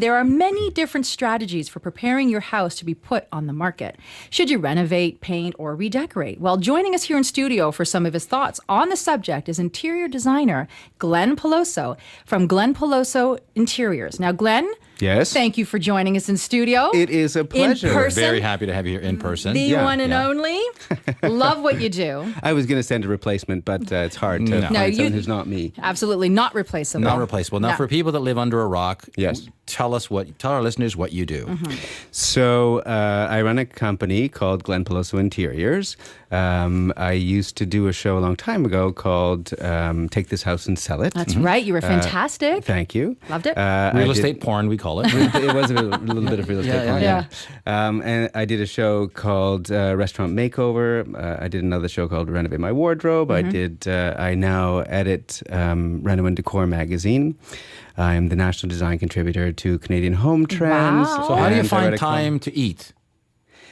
There are many different strategies for preparing your house to be put on the market. Should you renovate, paint, or redecorate? Well, joining us here in studio for some of his thoughts on the subject is interior designer Glen Peloso from Glen Peloso Interiors. Now, Glen, yes, thank you for joining us in studio. It is a pleasure. In person. Very happy to have you here in person. The one and only. Love what you do. I was going to send a replacement, but it's hard to find someone who's not me. Absolutely not replaceable. Not replaceable. Now, for people that live under a rock, yes, tell our listeners what you do. Mm-hmm. So I run a company called Glen Peloso Interiors. I used to do a show a long time ago called Take This House and Sell It. That's right. You were fantastic. Thank you. Loved it. Real estate porn, we call it. It was a little bit of real estate porn. Yeah. And I did a show called Restaurant Makeover. I did another show called Renovate My Wardrobe. I now edit Reno and Decor magazine. I'm the national design contributor to Canadian Home Trends. Wow. So how do you find time to eat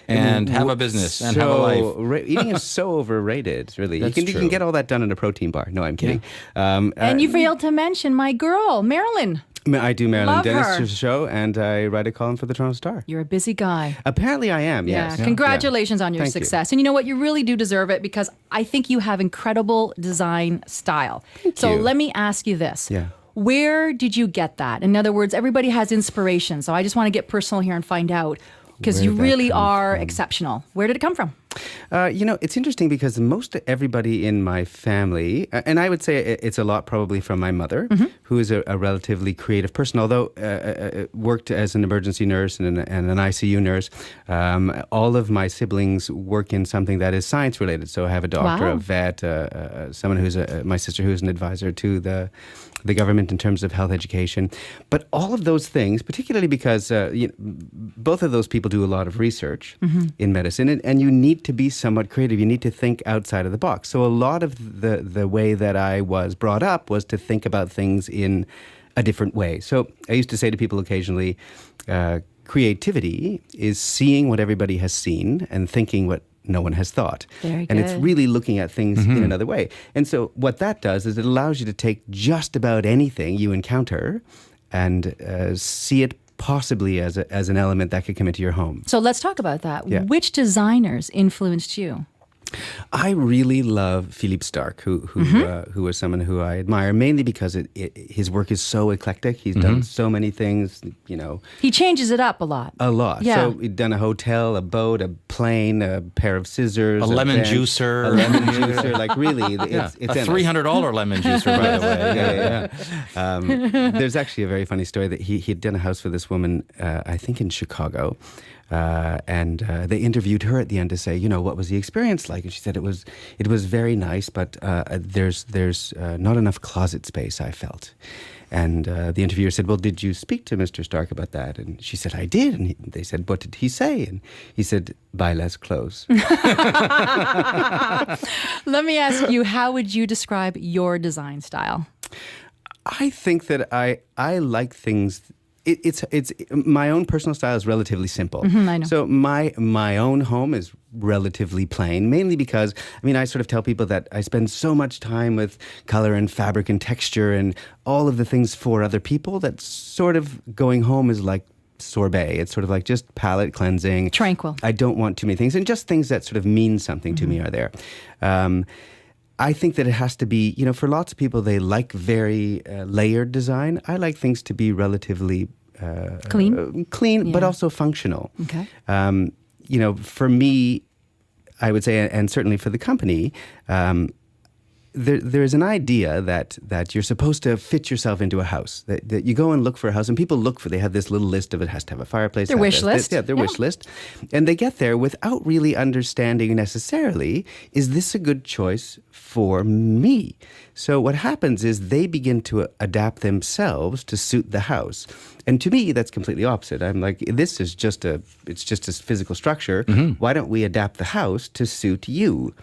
and have a business and have a life? Eating is so overrated, really. That's You true. can get all that done in a protein bar. No, I'm kidding. And you failed to mention my girl, Marilyn. I do Marilyn Love Dennis' her. show, and I write a column for the Toronto Star. You're a busy guy. Apparently I am, yes. Yeah. Congratulations on your Thank you. success. And you know what? You really do deserve it because I think you have incredible design style. So you. let me ask you this. Yeah. Where did you get that? In other words, everybody has inspiration. So I just want to get personal here and find out because Where you did that really come are from? exceptional. Where did it come from? It's interesting because most everybody in my family, and I would say it's a lot probably from my mother, who is a relatively creative person, although worked as an emergency nurse and an ICU nurse. All of my siblings work in something that is science related. So I have a doctor, Wow. a vet, someone who's my sister who's an advisor to the government in terms of health education. But all of those things, particularly because both of those people do a lot of research in medicine, and you need to be somewhat creative. You need to think outside of the box. So a lot of the way that I was brought up was to think about things in a different way. So I used to say to people occasionally, creativity is seeing what everybody has seen and thinking what no one has thought. Very and it's good. really looking at things in another way. And so what that does is it allows you to take just about anything you encounter and see it possibly as an element that could come into your home. So let's talk about that. Yeah. Which designers influenced you? I really love Philippe Starck, who was someone who I admire, mainly because his work is so eclectic. He's done so many things, He changes it up a lot. a lot. Yeah. So he'd done a hotel, a boat, a plane, a pair of scissors, A lemon bench, juicer. a lemon juicer. Like really, it's a endless. $300 lemon juicer, by the way. Yeah. There's actually a very funny story that he'd done a house for this woman, I think in Chicago. And they interviewed her at the end to say, what was the experience like? And she said it was very nice, but there's not enough closet space, I felt. And the interviewer said, well, did you speak to Mr. Stark about that? And she said, I did. And they said, what did he say? And he said, buy less clothes. Let me ask you, how would you describe your design style? I think that I like things. It's my own personal style is relatively simple. I know. So my own home is relatively plain, mainly because I sort of tell people that I spend so much time with color and fabric and texture and all of the things for other people that sort of going home is like sorbet. It's sort of like just palate cleansing. Tranquil. I don't want too many things, and just things that sort of mean something to me are there. I think that it has to be, for lots of people, they like very layered design. I like things to be relatively Clean? but Yeah. also functional. Okay. For me, I would say, and certainly for the company, there is an idea that you're supposed to fit yourself into a house. That you go and look for a house, and people they have this little list of it has to have a fireplace. Their have wish this, list. their Yeah. wish list. And they get there without really understanding necessarily, is this a good choice for me? So what happens is they begin to adapt themselves to suit the house. And to me, that's completely opposite. I'm like, this is it's just a physical structure. Why don't we adapt the house to suit you?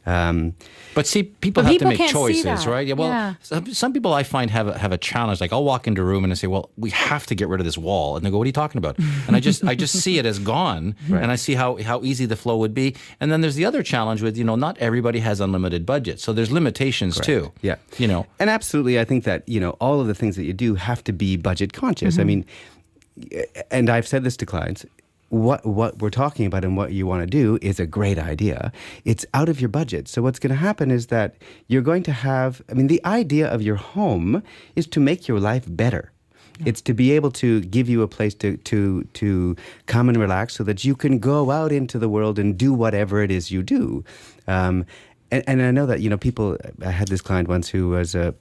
But see, people But have people to make can't see choices, that. right? Yeah. Well, Yeah. some people I find have a challenge. Like I'll walk into a room and I say, "Well, we have to get rid of this wall," and they go, "What are you talking about?" And I just see it as gone, and I see how easy the flow would be. And then there's the other challenge with not everybody has unlimited budget, so there's limitations too. Yeah. You know. And absolutely, I think that, all of the things that you do have to be budget conscious. I mean, and I've said this to clients, what we're talking about and what you want to do is a great idea. It's out of your budget. So what's going to happen is that you're going to have, I mean, the idea of your home is to make your life better. It's to be able to give you a place to come and relax so that you can go out into the world and do whatever it is you do. And I know that, people, I had this client once who was a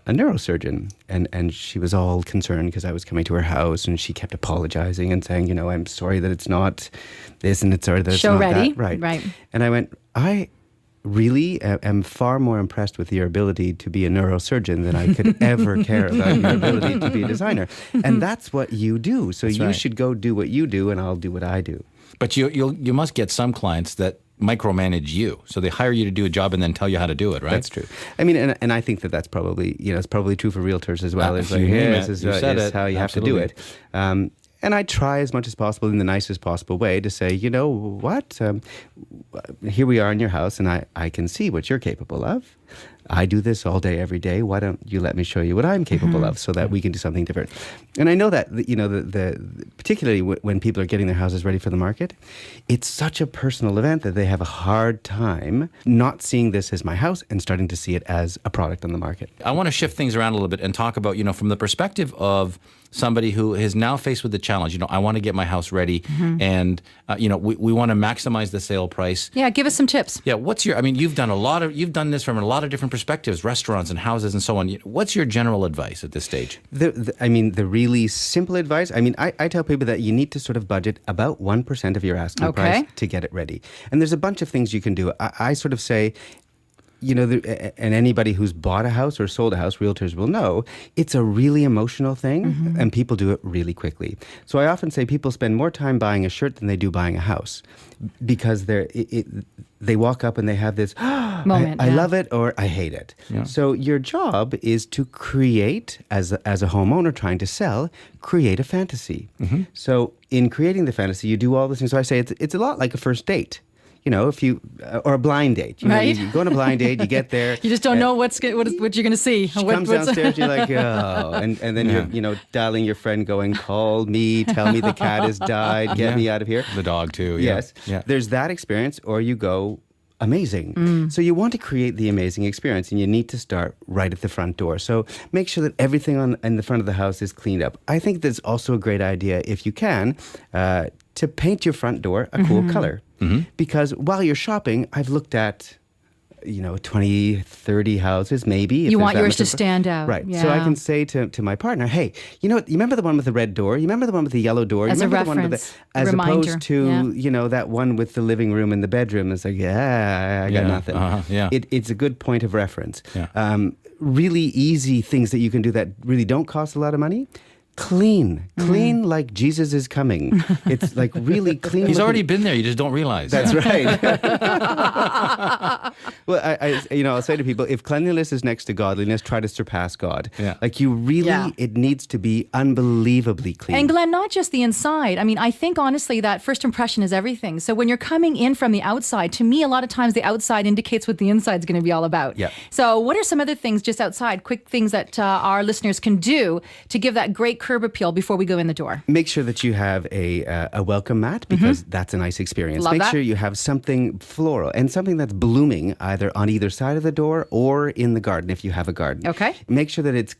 neurosurgeon, and she was all concerned because I was coming to her house, and she kept apologizing and saying, I'm sorry that it's not this, and it's sorry that it's Show not ready. that. Right. And I went, I really am far more impressed with your ability to be a neurosurgeon than I could ever care about your ability to be a designer. And that's what you do. So you should go do what you do, and I'll do what I do. But you must get some clients that micromanage you. So they hire you to do a job and then tell you how to do it, right? That's true. I mean, and I think that's probably, it's probably true for realtors as well. It's like, this is how you have to do it. And I try as much as possible in the nicest possible way to say, you know what, here we are in your house, and I can see what you're capable of. I do this all day, every day. Why don't you let me show you what I'm capable of so that we can do something different? And I know that, particularly when people are getting their houses ready for the market, it's such a personal event that they have a hard time not seeing this as my house and starting to see it as a product on the market. I want to shift things around a little bit and talk about, from the perspective of somebody who is now faced with the challenge. I want to get my house ready, and we want to maximize the sale price. Yeah, give us some tips. Yeah, you've done this from a lot of different perspectives, restaurants and houses and so on. What's your general advice at this stage? The really simple advice, I tell people that you need to sort of budget about 1% of your asking price to get it ready. And there's a bunch of things you can do. I sort of say, and anybody who's bought a house or sold a house, realtors will know, it's a really emotional thing, and people do it really quickly. So I often say people spend more time buying a shirt than they do buying a house, because they walk up and they have this, moment. I love it or I hate it. Yeah. So your job is to create, as a homeowner trying to sell, create a fantasy. So in creating the fantasy, you do all these things. So I say it's a lot like a first date. If you, or a blind date, you go on a blind date, you get there. You just don't know what you're going to see. She comes downstairs, you're like, oh, and then you're, dialing your friend going, call me, tell me the cat has died, get me out of here. The dog too. Yes. Yeah. There's that experience, or you go, amazing. So you want to create the amazing experience, and you need to start right at the front door. So make sure that everything in the front of the house is cleaned up. I think that's also a great idea, if you can, to paint your front door a cool color. Because while you're shopping, I've looked at, 20, 30 houses, maybe. You want yours to stand out. Right. Yeah. So I can say to my partner, hey, you remember the one with the red door? You remember the one with the yellow door? As you a remember reference, the one with as reminder. opposed to, that one with the living room and the bedroom. It's like, I got nothing. It's a good point of reference. Yeah. Really easy things that you can do that really don't cost a lot of money. Clean like Jesus is coming. It's like really clean. He's already been there. You just don't realize. That's right. Well, I'll say to people, if cleanliness is next to godliness, try to surpass God. Yeah. Like it needs to be unbelievably clean. And Glenn, not just the inside. I think honestly that first impression is everything. So when you're coming in from the outside, to me, a lot of times the outside indicates what the inside is going to be all about. Yeah. So what are some other things just outside, quick things that our listeners can do to give that great curb appeal before we go in the door? Make sure that you have a welcome mat, because that's a nice experience. Love Make that. sure you have something floral and something that's blooming either on either side of the door or in the garden if you have a garden. Okay. Make sure that it's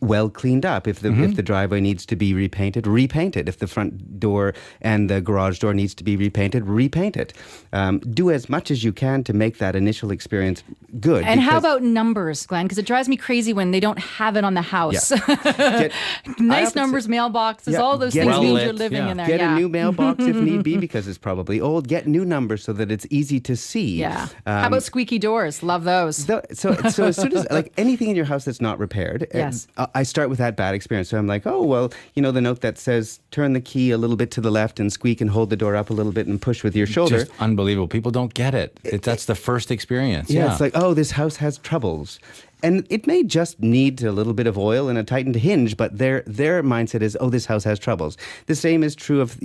well cleaned up. If the driveway needs to be repainted, repaint it. If the front door and the garage door needs to be repainted, repaint it. Do as much as you can to make that initial experience good. And how about numbers, Glenn? Because it drives me crazy when they don't have it on the house. Yeah. Nice numbers, mailboxes, all those things mean you're living in there. Get a new mailbox if need be, because it's probably old. Get new numbers so that it's easy to see. Yeah. How about squeaky doors? Love those. So as soon as, like, anything in your house that's not repaired, Yes. I start with that bad experience. So I'm like, oh, well, the note that says turn the key a little bit to the left and squeak and hold the door up a little bit and push with your shoulder. Just unbelievable. People don't get it. That's the first experience. Yeah, it's like, oh, this house has troubles. And it may just need a little bit of oil and a tightened hinge, but their mindset is, oh, this house has troubles. The same is true of,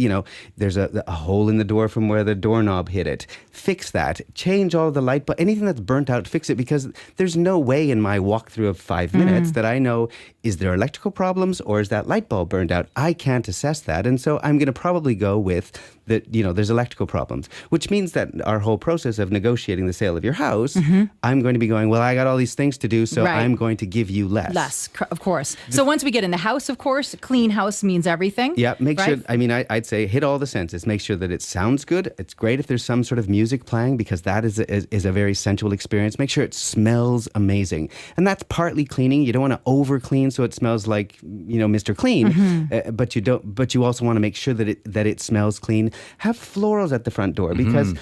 there's a hole in the door from where the doorknob hit it. Fix that. Change all the light, but anything that's burnt out, fix it, because there's no way in my walkthrough of 5 minutes that I know, is there electrical problems or is that light bulb burned out? I can't assess that. And so I'm going to probably go with that, there's electrical problems, which means that our whole process of negotiating the sale of your house, I'm going to be going, well, I got all these things to do, so Right. I'm going to give you less. Less, of course. So once we get in the house, of course, a clean house means everything. Yeah, make right? sure, I'd say hit all the senses. Make sure that it sounds good. It's great if there's some sort of music playing, because that is a very sensual experience. Make sure it smells amazing. And that's partly cleaning. You don't want to over clean so it smells like, Mr. Clean, but you also want to make sure that it smells clean. Have florals at the front door, because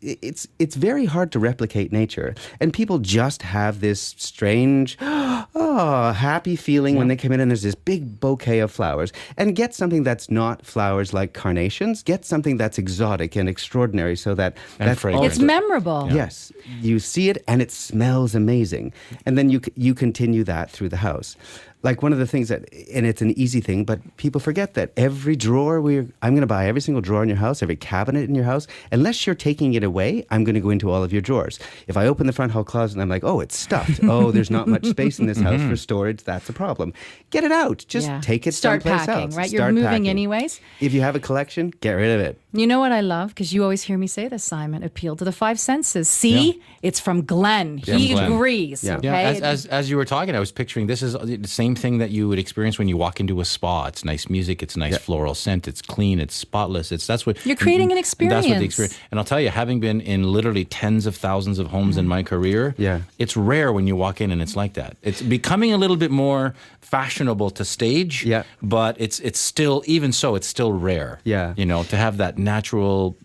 it's very hard to replicate nature. And people just have this strange, happy feeling when they come in and there's this big bouquet of flowers. And get something that's not flowers like carnations. Get something that's exotic and extraordinary, so that's fragrant. It's memorable. Yes, you see it and it smells amazing. And then you continue that through the house. Like one of the things that, and it's an easy thing, but people forget that every drawer I'm going to buy every single drawer in your house, every cabinet in your house. Unless you're taking it away, I'm going to go into all of your drawers. If I open the front hall closet and I'm like, oh, it's stuffed. Oh, there's not much space in this house for storage. That's a problem. Get it out. Just take it Start someplace packing, else. right? Start You're moving packing. anyways. If you have a collection, get rid of it. You know what I love? Because you always hear me say this, Simon, appeal to the five senses. See? It's from Glen. He Glen. agrees. Yeah. Okay? Yeah, as you were talking, I was picturing this is the same thing that you would experience when you walk into a spa. It's nice music, it's nice floral scent, it's clean, it's spotless. That's what You're creating an experience. That's what the experience. And I'll tell you, having been in literally tens of thousands of homes in my career, it's rare when you walk in and it's like that. It's becoming a little bit more fashionable to stage, but it's still, even so, it's still rare. Yeah. To have that natural,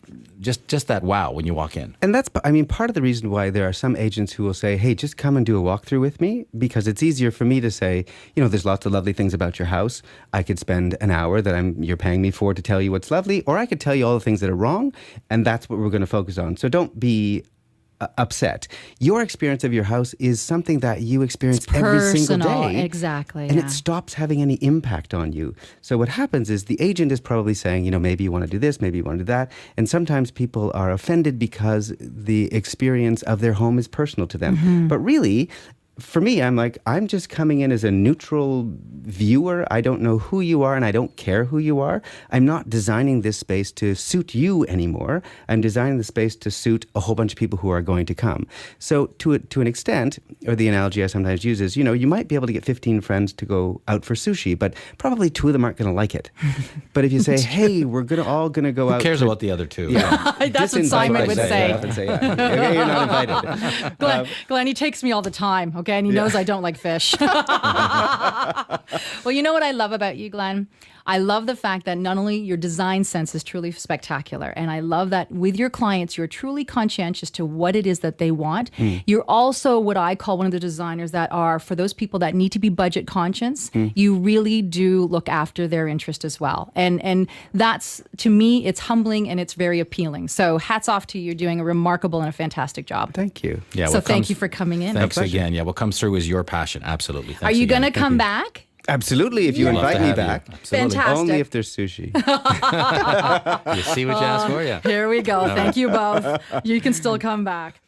just that wow when you walk in. And that's, part of the reason why there are some agents who will say, hey, just come and do a walkthrough with me, because it's easier for me to say, there's lots of lovely things about your house. I could spend an hour that you're paying me for to tell you what's lovely, or I could tell you all the things that are wrong, and that's what we're going to focus on. So don't be upset. Your experience of your house is something that you experience every single day. Exactly. And it stops having any impact on you. So what happens is the agent is probably saying, maybe you want to do this, maybe you want to do that. And sometimes people are offended because the experience of their home is personal to them. But really, for me, I'm just coming in as a neutral viewer. I don't know who you are and I don't care who you are. I'm not designing this space to suit you anymore. I'm designing the space to suit a whole bunch of people who are going to come. So to an extent, or the analogy I sometimes use is, you might be able to get 15 friends to go out for sushi, but probably 2 of them aren't going to like it. But if you say, hey, we're all going to go out. Who cares about the other 2? That's what Simon would say. Okay, you're not invited. Glenn, he takes me all the time, okay? And he knows I don't like fish. Well, you know what I love about you, Glenn? I love the fact that not only your design sense is truly spectacular, and I love that with your clients, you're truly conscientious to what it is that they want. You're also what I call one of the designers that are, for those people that need to be budget conscious, you really do look after their interest as well. And that's, to me, it's humbling and it's very appealing. So hats off to you. You're doing a remarkable and a fantastic job. Thank you. Yeah. So thank you for coming in. Thanks again. Yeah. What comes through is your passion. Absolutely. Thanks Are you again. going to come back? Absolutely, if you We'd love invite to me have you. back. Absolutely. Fantastic. Only if there's sushi. You see what you asked for, yeah. Here we go. Thank you both. You can still come back.